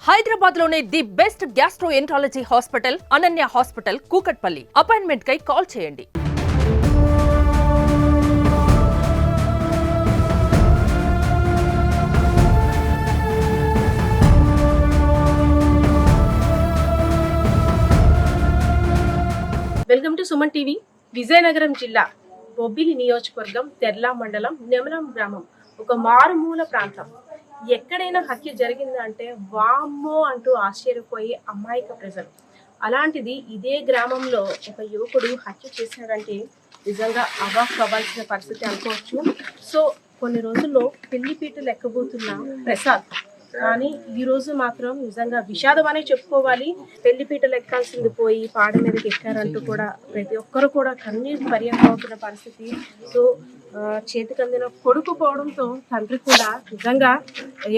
హైదరాబాద్ లోనే the best gastroenterology hospital Ananya hospital Kukatpally. Appointment కై call చేయండి. Welcome to Suman TV. Vizianagaram జిల్లా బొబ్బిలి నియోజకవర్గం తెర్లా మండలం నెమలం గ్రామం ఒక మారుమూల ప్రాంతం. ఎక్కడైనా హత్య జరిగిందంటే వామ్మో అంటూ ఆశ్చర్యపోయి అమాయక ప్రజలు. అలాంటిది ఇదే గ్రామంలో ఒక యువకుడు హత్య చేశాడంటే నిజంగా అవాక్ అవ్వాల్సిన పరిస్థితి అనుకోవచ్చు. సో కొన్ని రోజుల్లో పెళ్లిపీటలు ఎక్కబోతున్న ప్రసాద్, కానీ ఈ రోజు మాత్రం నిజంగా విషాదం అనే చెప్పుకోవాలి. పెళ్లిపీటలు ఎక్కాల్సింది పోయి పాడ మీదకి ఎక్కారంటూ కూడా ప్రతి ఒక్కరు కూడా కన్నీరు పర్యంతమవుతున్న పరిస్థితి. సో చేతికి అందిన కొడుకు పోవడంతో తండ్రి కూడా నిజంగా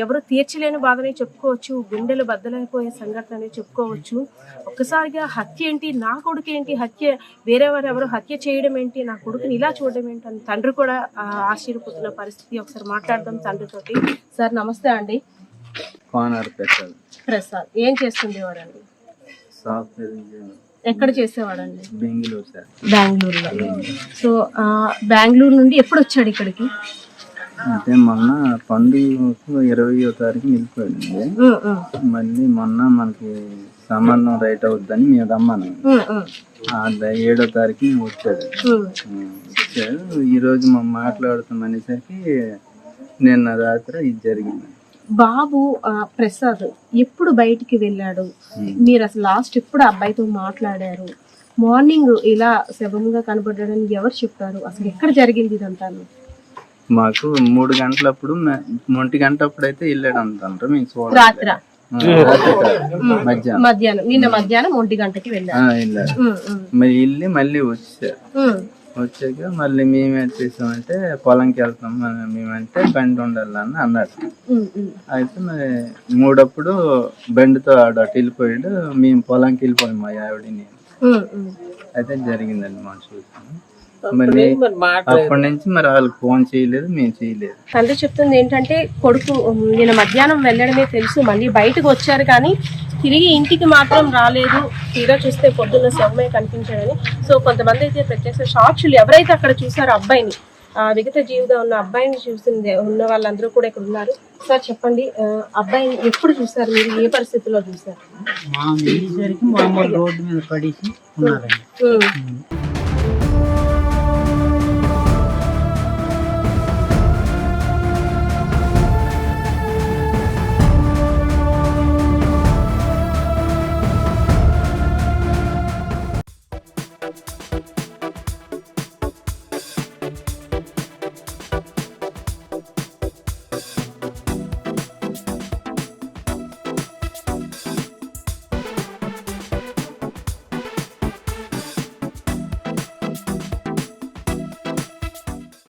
ఎవరు తీర్చలేని బాధనే చెప్పుకోవచ్చు. గుండెలు బద్దలైపోయే సంఘటన అనే చెప్పుకోవచ్చు. ఒక్కసారిగా హత్య ఏంటి, నా కొడుకు ఏంటి, హత్య వేరేవారెవరు హత్య చేయడం ఏంటి, నా కొడుకుని ఇలా చూడడం ఏంటి అని తండ్రి కూడా ఆశ్చర్యపోతున్న పరిస్థితి. ఒకసారి మాట్లాడదాం తండ్రితోటి. సార్ నమస్తే అండి. ప్రసాద్ ఏం చేస్తుండేవాడండి? ఎక్కడ చేసేవాడండి? బెంగళూరులో. సో బెంగళూరు నుండి ఎప్పుడు వచ్చాడు ఇక్కడికి? అంటే మొన్న పండుగ 20వ తారీఖు వెళ్ళిపోయాడు. మళ్ళీ మొన్న మనకి సంబంధం రైట్ అవుద్దని మేము రమ్మను. 7వ తారీఖు వచ్చాడు. ఈ రోజు మనం మాట్లాడుతాం అనేసరికి నిన్న రాత్రి ఇది జరిగింది. బాబు ప్రసాద్ ఎప్పుడు బయటికి వెళ్ళాడు? మీరు అసలు లాస్ట్ ఎప్పుడు అబ్బాయితో మాట్లాడారు? మార్నింగ్ ఇలా శవంగా కనబడ్డాడని ఎవరు చెప్పారు? అసలు ఎక్కడ జరిగింది ఇదంతా? మాకు 3 గంటలప్పుడు 1 గంటప్పుడు అయితే వెళ్ళాడు అంటారు. మేము రాత్రి మధ్యాహ్నం నిన్న మధ్యాహ్నం 1 గంటకి వెళ్ళారు. మరి వెళ్ళి మళ్ళీ వచ్చాక మళ్ళీ మేమేం చేసామంటే పొలంకి వెళ్తాం మేమంటే బండి ఉండాలని అన్నాడు. అయితే మరి 3 బండితో ఆడ వెళ్ళిపోయాడు. మేము పొలంకి వెళ్ళిపోయాం మా ఆవిడని. అయితే జరిగిందండి మా చూసాము. మళ్ళీ అప్పటి నుంచి మరి వాళ్ళకి ఫోన్ చేయలేదు, మేము చేయలేదు. తండ్రి చెప్తుంది ఏంటంటే కొడుకు నిన్న మధ్యాహ్నం వెళ్ళడమే తెలుసు, మళ్ళీ బయటకు వచ్చారు కానీ తిరిగి ఇంటికి మాత్రం రాలేదు. తీరా చూస్తే పొద్దున్న శవమే కనిపించాడని. సో కొంతమంది అయితే ప్రత్యక్ష సాక్షులు ఎవరైతే అక్కడ చూసారో అబ్బాయిని, విగత జీవిగా ఉన్న అబ్బాయిని చూసింది ఉన్న వాళ్ళందరూ కూడా ఇక్కడ ఉన్నారు. సార్ చెప్పండి, అబ్బాయిని ఎప్పుడు చూసారు మీరు? ఏ పరిస్థితుల్లో చూసారు? రోడ్డు మీద పడేసి ఉన్నారండి.